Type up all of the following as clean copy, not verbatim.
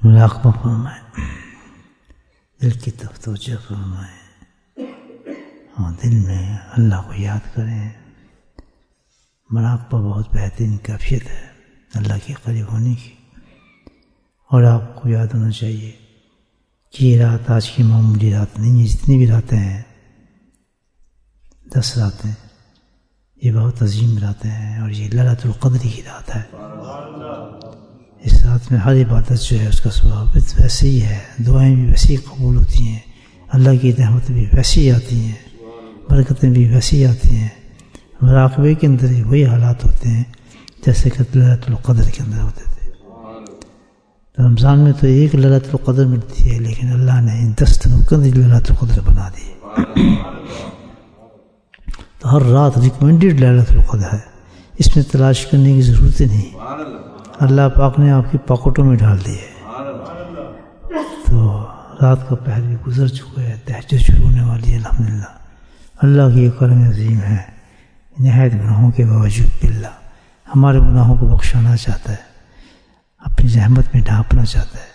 مراقبہ فرمائیں، دل کی طرف توجہ فرمائیں اور دل میں اللہ کو یاد کریں۔ مراقبہ بہت بہترین کیفیت ہے اللہ کے قریب ہونے کی، اور آپ کو یاد ہونا چاہیے کہ یہ رات آج کی معمولی رات نہیں ہے، جتنی بھی راتیں ہیں 10 راتیں، یہ بہت عظیم راتیں ہیں، اور یہ لیلۃ القدر کی رات ہے۔ اس رات میں ہر عبادت جو ہے اس کا ثواب ویسے ہی ہے، دعائیں بھی ویسے ہی قبول ہوتی ہیں، اللہ کی رحمت بھی ویسے ہی آتی ہیں، برکتیں بھی ویسے ہی آتی ہیں۔ مراقبے کے اندر وہی حالات ہوتے ہیں جیسے کہ لیلۃ القدر کے اندر ہوتے تھے۔ رمضان میں تو ایک لیلۃ القدر ملتی ہے، لیکن اللہ نے ان 10 دنوں کے اندر لیلۃ القدر بنا دی، تو ہر رات ریکمینڈڈ لیلۃ القدر ہے، اس میں تلاش کرنے کی ضرورت ہی نہیں، اللہ پاک نے آپ کی پاکٹوں میں ڈال دی ہے۔ تو رات کا پہر بھی گزر چکا ہے، تہجد شروع ہونے والی ہے الحمدللہ۔ اللہ کی یہ کرم عظیم ہے، نہایت گناہوں کے باوجود بھی اللہ ہمارے گناہوں کو بخشانا چاہتا ہے، اپنی رحمت میں ڈھانپنا چاہتا ہے۔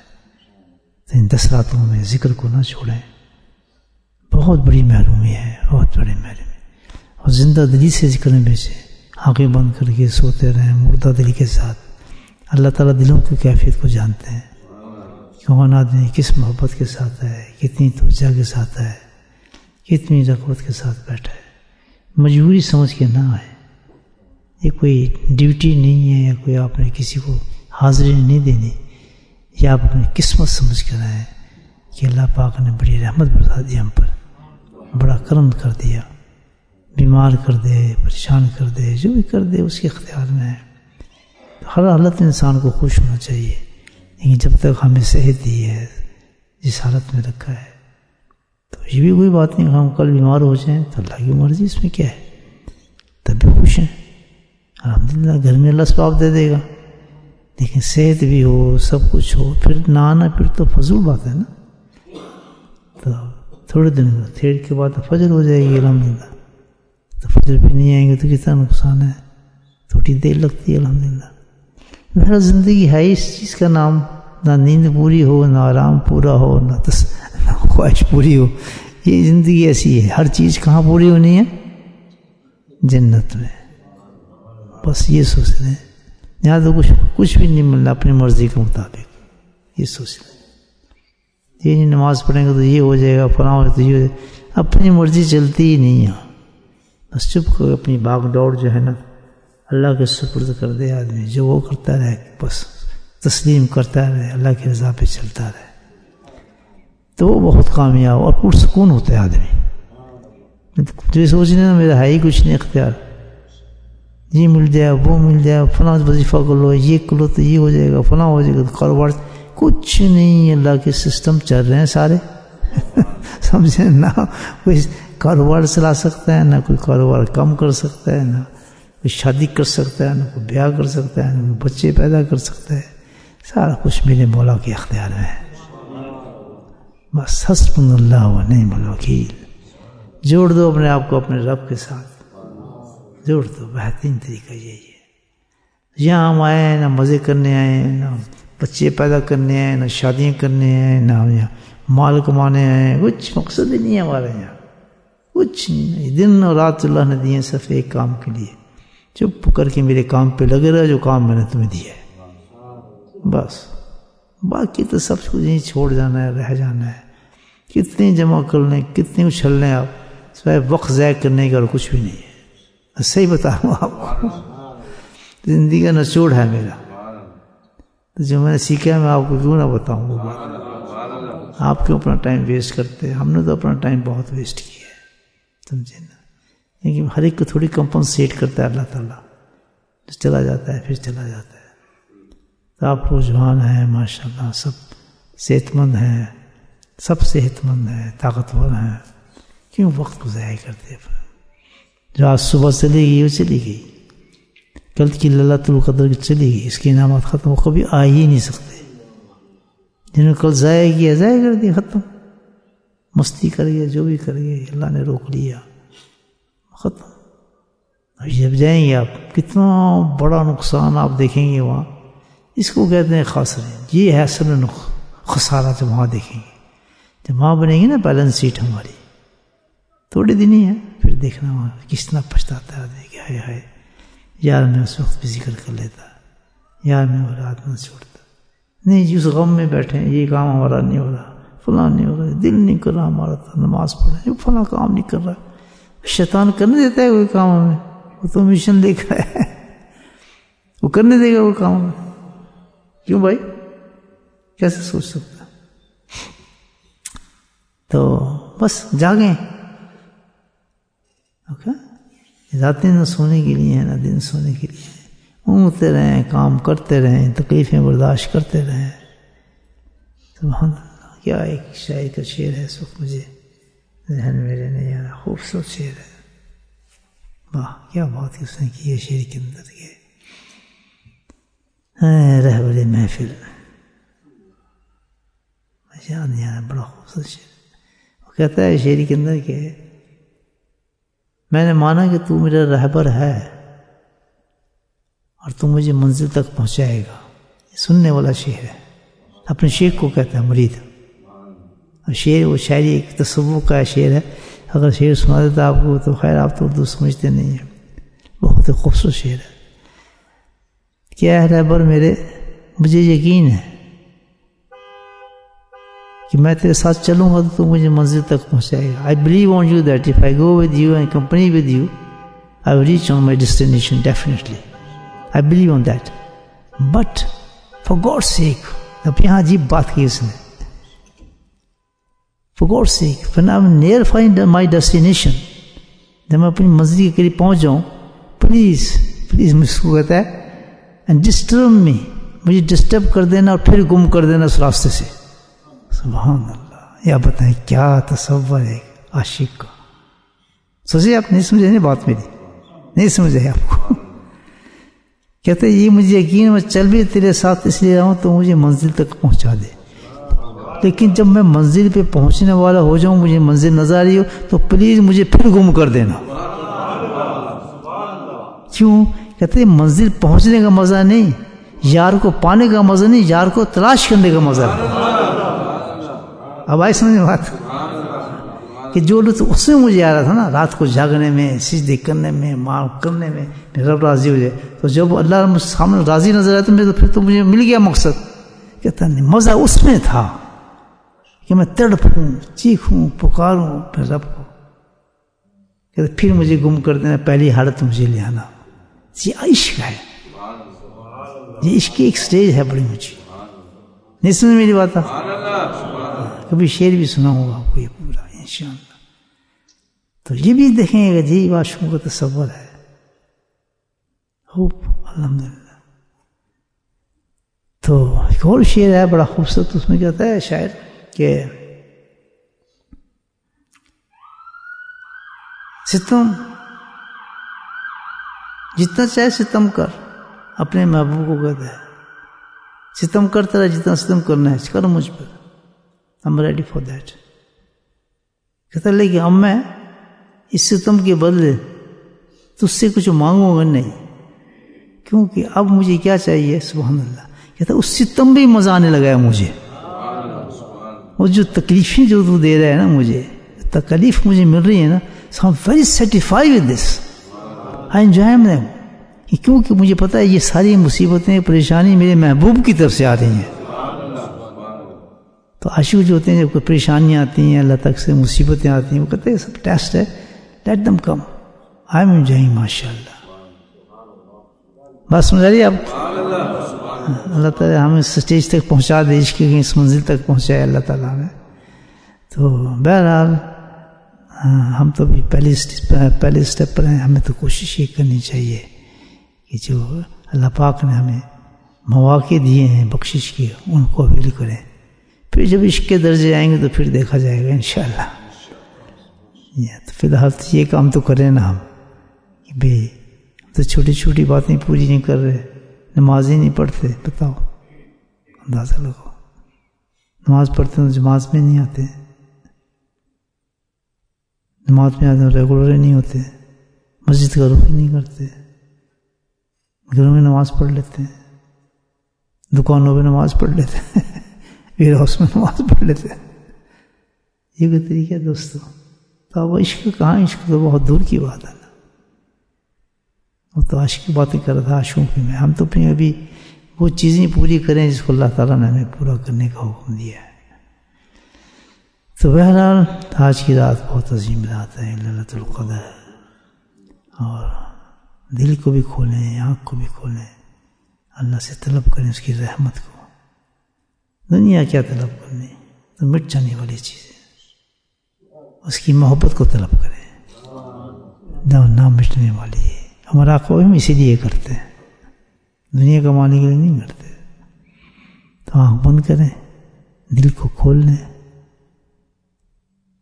تو ان 10 راتوں میں ذکر کو نہ چھوڑیں، بہت بڑی محرومی ہے، بہت بڑی محرومی، اور زندہ دلی سے ذکر میں بیچیں، آنکھیں بند کر کے سوتے رہیں مردہ دل کے ساتھ۔ اللہ تعالیٰ دلوں کی کیفیت کو جانتے ہیں، کون آدمی کس محبت کے ساتھ ہے، کتنی توجہ کے ساتھ ہے، کتنی رغبت کے ساتھ بیٹھا ہے۔ مجبوری سمجھ کے نہ آئے، یہ کوئی ڈیوٹی نہیں ہے، یا کوئی آپ نے کسی کو حاضری نہیں دینی، یا آپ اپنی قسمت سمجھ کر آئے کہ اللہ پاک نے بڑی رحمت برسا دی ہم پر، بڑا کرم کر دیا، بیمار کر دے، پریشان کر دے، جو بھی کر دے اس کے اختیار میں ہے۔ ہر حالت میں انسان کو خوش ہونا چاہیے، لیکن جب تک ہمیں صحت دی ہے، جس حالت میں رکھا ہے، تو یہ بھی کوئی بات نہیں، ہم کل بیمار ہو جائیں تو اللہ کی مرضی، اس میں کیا ہے، تب بھی خوش ہیں الحمدللہ، گھر میں اللہ ثواب دے دے گا، لیکن صحت بھی ہو، سب کچھ ہو، پھر نہ آنا پھر تو فضول بات ہے نا۔ تو تھوڑے دن تھوڑے کے بعد فجر ہو جائے گی الحمدللہ، تو فجر بھی نہیں آئیں گے تو کتنا نقصان ہے، تھوڑی دیر لگتی ہے الحمدللہ۔ میرا زندگی ہے اس چیز کا نام، نہ نیند پوری ہو، نہ آرام پورا ہو، نہ خواہش پوری ہو، یہ زندگی ایسی ہے۔ ہر چیز کہاں پوری ہونی ہے؟ جنت میں۔ بس یہ سوچ لیں، یہاں تو کچھ بھی نہیں ملنا اپنی مرضی کے مطابق، یہ سوچ لیں۔ یہ نہیں نماز پڑھیں گے تو یہ ہو جائے گا، فلاں ہو تو یہ ہو جائے گا، اپنی مرضی چلتی ہی نہیں ہے۔ بس چپ کر اپنی بھاگ دوڑ جو ہے نا اللہ کے سپرد کر دے آدمی، جو وہ کرتا رہے بس تسلیم کرتا رہے، اللہ کی رضا پہ چلتا رہے، تو وہ بہت کامیاب اور پرسکون ہوتا ہے آدمی۔ جو سوچنے نا میرا ہے ہی کچھ نہیں اختیار، یہ مل جائے وہ مل جائے، فلاں وظیفہ کر لو، یہ کر لو تو یہ ہو جائے گا، فلاں ہو جائے گا، کاروبار کچھ نہیں، اللہ کے سسٹم چل رہے ہیں سارے سمجھیں نا، کوئی کاروبار چلا سکتا ہے، نہ کوئی کاروبار کم کر سکتا ہے، نہ کوئی شادی کر سکتا ہے، نہ کوئی بیاہ کر سکتا ہے، نہ کوئی بچے پیدا کر سکتا ہے، سارا کچھ میرے مولا کے اختیار میں ہے۔ بس حسبنا اللہ و نعم الوکیل، جوڑ دو اپنے آپ کو اپنے رب کے ساتھ، جوڑ دو، بہترین طریقہ یہی ہے۔ یہاں ہم آئے ہیں نہ مزے کرنے آئے ہیں، نہ بچے پیدا کرنے آئے، نہ شادیاں کرنے آئے، نہ یہاں مال کمانے آئے، کچھ مقصد ہی نہیں ہے ہمارے یہاں، کچھ نہیں۔ دن اور رات اللہ نے دیے صرف ایک کام کے لیے، چپ کر کے میرے کام پہ لگے رہا، جو کام میں نے تمہیں دیا ہے، بس باقی تو سب کچھ یہیں چھوڑ جانا ہے، رہ جانا ہے۔ کتنے جمع کر لیں، کتنے اچھل لیں آپ، صرف وقت ضائع کرنے کا اور کچھ بھی نہیں ہے۔ صحیح بتا رہا ہوں آپ کو، زندگی کا نچوڑ ہے میرا، تو جو میں نے سیکھا ہے میں آپ کو کیوں نہ بتاؤں وہ بات۔ آپ کیوں اپنا ٹائم ویسٹ کرتے ہیں؟ ہم نے تو اپنا ٹائم بہت ویسٹ کیا ہے، سمجھے نا۔ لیکن ہر ایک کو تھوڑی کمپنسیٹ کرتا ہے اللہ تعالیٰ، جو چلا جاتا ہے پھر چلا جاتا ہے۔ تو آپ نوجوان ہیں ماشاءاللہ، سب صحت مند ہیں، سب صحت مند ہیں، طاقتور ہیں، کیوں وقت کو ضائع کرتے ہیں؟ جو آج صبح چلی گئی وہ چلی گئی، کل کی لیلۃ القدر چلی گئی، اس کے انعامات ختم، وہ کبھی آ ہی نہیں سکتے۔ جنہوں نے کل ضائع کیا، ضائع کر دیا، ختم، مستی کر گیا، جو بھی کر گیا، اللہ نے روک لیا، ختم۔ جب جائیں گے آپ، کتنا بڑا نقصان آپ دیکھیں گے وہاں، اس کو کہتے ہیں خاسرین، یہ ہے اصل خسارہ جب وہاں دیکھیں گے. جب وہاں بنے گی نا بیلنس شیٹ ہماری, تھوڑے دن ہی ہے, پھر دیکھنا وہاں کس طرح پچھتاتا ہے آدمی کہ ہائے ہائے یار میں اس وقت بھی ذکر کر لیتا, یار میں وہ رات نہ چھوڑتا. نہیں جی اس غم میں بیٹھے ہیں, یہ کام ہمارا نہیں ہو رہا, فلاں نہیں ہو رہا, دل نہیں کر رہا ہمارا تھا نماز پڑھے, فلاں کام نہیں کر رہا. شیطان کرنے دیتا ہے کوئی کام ہمیں؟ وہ تو مشن لے کر ہے, وہ کرنے دے گا وہ کام ہمیں؟ کیوں بھائی, کیسے سوچ سکتا؟ تو بس جاگیں. اوکے, راتیں نہ سونے کے لیے ہیں نہ دن سونے کے لیے, اونگتے رہیں, کام کرتے رہیں, تکلیفیں برداشت کرتے رہیں. سبحان اللہ, کیا ایک شاعر کا شعر ہے اس وقت مجھے ذہن میرے نہیں آ رہا, خوبصورت شعر ہے. واہ کیا بات ہے اس نے کی ہے شعر کے اندر کے رہبر محفل, مجھے یاد نہیں آ رہا, بڑا خوبصورت شعر. وہ کہتا ہے شعر کے اندر کہ میں نے مانا کہ تو میرا رہبر ہے اور تو مجھے منزل تک پہنچائے گا. سننے والا شعر ہے, اپنے شیخ کو کہتا ہے مرید. اور شعر وہ شاعری ایک تصوف کا شعر ہے, اگر شعر سنا دیتا آپ کو تو خیر آپ تو اردو سمجھتے نہیں ہیں. بہت ہی خوبصورت شعر ہے. کیا ہے رہبر میرے, مجھے یقین ہے کہ میں تیرے ساتھ چلوں گا تو مجھے منزل تک پہنچائے گا. I believe on you that if I go with you and accompany with you, I will reach on my destination definitely. I believe on that. But for God's sake, اب یہاں عجیب بات کی اس نے, for God's sake, when I'm near find my destination, جب میں اپنی منزل کے قریب پہنچ جاؤں, پلیز مجھ کو کہتا ہے and disturb me, مجھے ڈسٹرب کر دینا اور پھر گم کر دینا اس راستے سے. سبحان اللہ, یا بتائیں کیا تصور ہے عاشق کا. سوچے آپ نہیں سمجھے نہیں بات میری, نہیں سمجھے آپ کو. کہتے ہیں یہ مجھے یقین, میں چل بھی تیرے ساتھ اس لیے رہا ہوں تو مجھے منزل تک پہنچا دے, لیکن جب میں منزل پہ پہنچنے والا ہو جاؤں, مجھے منزل نظر آ رہی ہو تو پلیز مجھے پھر گم کر دینا. کیوں؟ کہتے ہیں منزل پہنچنے کا مزہ نہیں, یار کو پانے کا مزہ نہیں, یار کو تلاش کرنے کا مزہ ہے. اب آئی سمجھ بات کہ جو لطف اس میں مجھے آ رہا تھا نا, رات کو جاگنے میں, سجدے کرنے میں, معاف کرنے میں, رب راضی ہو جائے, تو جب اللہ مجھ سامنے راضی نظر آئے تو پھر تو مجھے مل گیا مقصد. کہتا نہیں, مزہ اس میں تھا کہ میں تڑپوں, چیخوں, پکاروں پھر رب کو. کہتے پھر مجھے گم کر دینا, پہلی حالت مجھے لے آنا. یہ عشق ہے, یہ عشق کی ایک سٹیج ہے بڑی اونچی. نہیں سمجھ میری بات ہے؟ کبھی شعر بھی سنا ہوگا آپ کو یہ پورا انشاءاللہ. تو یہ بھی دیکھیں گے جی عاشقوں کا تصور ہے. خوب الحمدللہ. تو ایک اور شعر ہے بڑا خوبصورت, اس میں کہتا ہے شاعر کہ ستم جتنا چاہے ستم کر, اپنے محبوب کو کہتا ہے ستم کرتا رہا, جتنا ستم کرنا ہے کر مجھ پر, I'm ready for that. کہتا لیکن اب میں اس ستم کے بدلے تجھ سے کچھ مانگوں گا نہیں, کیونکہ اب مجھے کیا چاہیے. سبحان اللہ. کہتا اس ستم بھی مزہ آنے لگا ہے مجھے, اور جو تکلیفیں جو تو دے رہا ہے نا مجھے, تکلیف مجھے مل رہی ہے نا, so I'm very satisfied with this. I enjoy them. کیونکہ مجھے پتا ہے یہ ساری مصیبتیں, پریشانی میرے محبوب کی طرف سے آ رہی ہیں. تو عاشق جو ہوتے ہیں, جب کوئی پریشانیاں آتی ہیں, اللہ تک سے مصیبتیں آتی ہیں, وہ کہتے ہیں سب ٹیسٹ ہے, let them come, I am enjoying ماشاء اللہ. بات سمجھ رہی ہے آپ؟ اللہ تعالیٰ ہمیں اس سٹیج تک پہنچا دے, عشق کی اس منزل تک پہنچائے اللہ تعالیٰ ہمیں. تو بہرحال ہم تو بھی پہلے اسٹیپ پر ہیں. ہمیں تو کوشش یہ کرنی چاہیے کہ جو اللہ پاک نے ہمیں مواقع دیے ہیں بخشش کے, ان کو اویل کریں. پھر جب عشق کے درجے آئیں گے تو پھر دیکھا جائے گا انشاءاللہ. تو فی الحال یہ کام تو کریں نا ہم, کہ بھئی تو چھوٹی چھوٹی باتیں پوری نہیں کر رہے, نماز ہی نہیں پڑھتے. بتاؤ, اندازہ لگو. نماز پڑھتے ہیں جماعت میں نہیں آتے, جماعت میں آتے ہیں ریگولر نہیں ہوتے, مسجد کا رخ نہیں کرتے, گھروں میں نماز پڑھ لیتے ہیں, دکانوں پہ نماز پڑھ لیتے ہیں, پھر اس میں نماز پڑھ لیتے ہیں. یہ کوئی طریقہ ہے دوستو؟ تو اب عشق کہاں، عشق تو بہت دور کی بات ہے نا. وہ تو عاشق کی باتیں کر رہا تھا، عاشقوں کی میں. ہم تو اپنی ابھی وہ چیزیں پوری کریں جس کو اللہ تعالیٰ نے ہمیں پورا کرنے کا حکم دیا ہے. تو بہرحال آج کی رات بہت عظیم رات ہے، لیلۃ القدر. اور دل کو بھی کھولیں، آنکھ کو بھی کھولیں، اللہ سے طلب کریں اس کی رحمت کو. دنیا کیا طلب کرنی، تو مٹ جانے والی چیز ہے. اس کی محبت کو طلب کریں، نہ مٹنے والی ہے. ہمارا قوم ہم اسی لیے کرتے ہیں، دنیا کمانے کے لیے نہیں کرتے. تو آنکھ بند کریں، دل کو کھول لیں،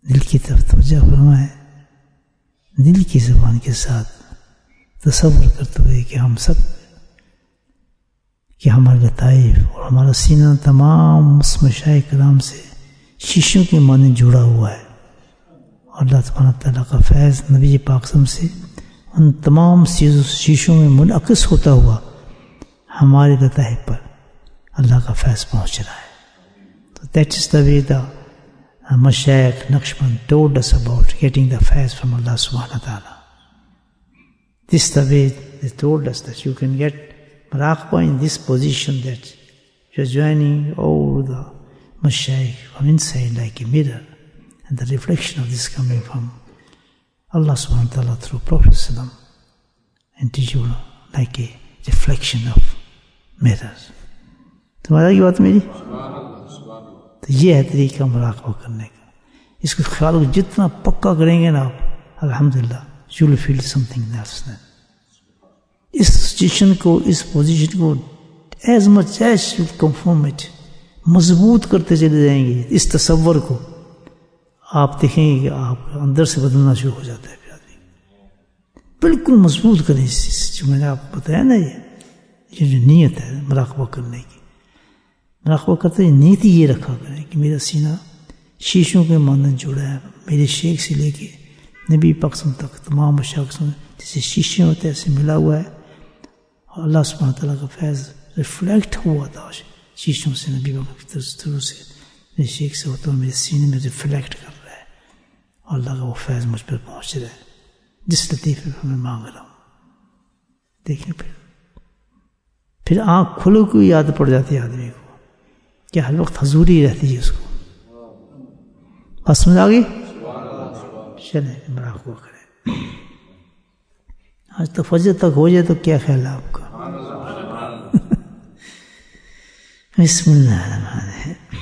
دل کی طرف توجہ فرمائیں، دل کی زبان کے ساتھ تصور کرتے ہوئے کہ ہم سب، کہ ہمارے لطائف اور ہمارا سینہ تمام مشائخ کرام سے شیشوں کے معنی جڑا ہوا ہے. اور اللہ سبحانہ تعالیٰ کا فیض نبی پاک صلی اللہ علیہ وسلم سے ان تمام شیشوں میں منعکس ہوتا ہوا ہمارے لطائف پر اللہ کا فیض پہنچ رہا ہے. تو that is the way the Mashaykh Naqshband told us about getting the faiz from Allah subhanahu wa ta'ala. This is the way they told us that you can get Muraqabah in this position, that you are joining all the Mashaykh from inside like a mirror, and the reflection of this coming from Allah subhanahu wa ta'ala through Prophet sallam, and to you like a reflection of mirrors. تمہارا کی بات میری؟ تو یہ ہے طریقہ مراقبہ کرنے کا. اس کے خیال کو جتنا پکا کریں گے نا آپ، الحمدللہ you will feel something else. اس سچویشن کو، اس پوزیشن کو as much as you confirm it, مضبوط کرتے چلے جائیں گے. اس تصور کو آپ دیکھیں گے کہ آپ اندر سے بدلنا شروع ہو جاتا ہے. پھر آدمی بالکل مضبوط کریں اس چیز جو میں نے آپ کو بتایا نا. یہ جو نیت ہے مراقبہ کرنے کی، مراقبہ کرتے ہیں نیت ہی یہ رکھا کریں کہ میرا سینہ شیشوں کے مانند جڑا ہے. میرے شیخ سے لے کے نبی پاکسم تک تمام مشاغ جیسے شیشے ہوتے ہیں ایسے ملا ہوا ہے. اور اللہ سبحانہ تعالیٰ کا فیض ریفلیکٹ ہوا تھا شیشوں سے، نبی پاک کی طرف سے میرے شیخ سے ہوتا ہے، میرے سینے میں ریفلیکٹ کر رہا ہے. اور اللہ کا وہ فیض مجھ پر پہنچ رہا ہے جس لطیفے پر میں مانگ رہا ہوں. دیکھیں پھر آنکھ کھلو کو یاد پڑ جاتی ہے آدمی کو کہ ہر وقت حضوری رہتی ہے اس کو. بس سمجھ آ گئی؟ چلیں مراقبہ کریں. آج تو فجر تک ہو جائے تو کیا خیال ہے آپ کا؟ بسم اللہ الرحمن الرحیم.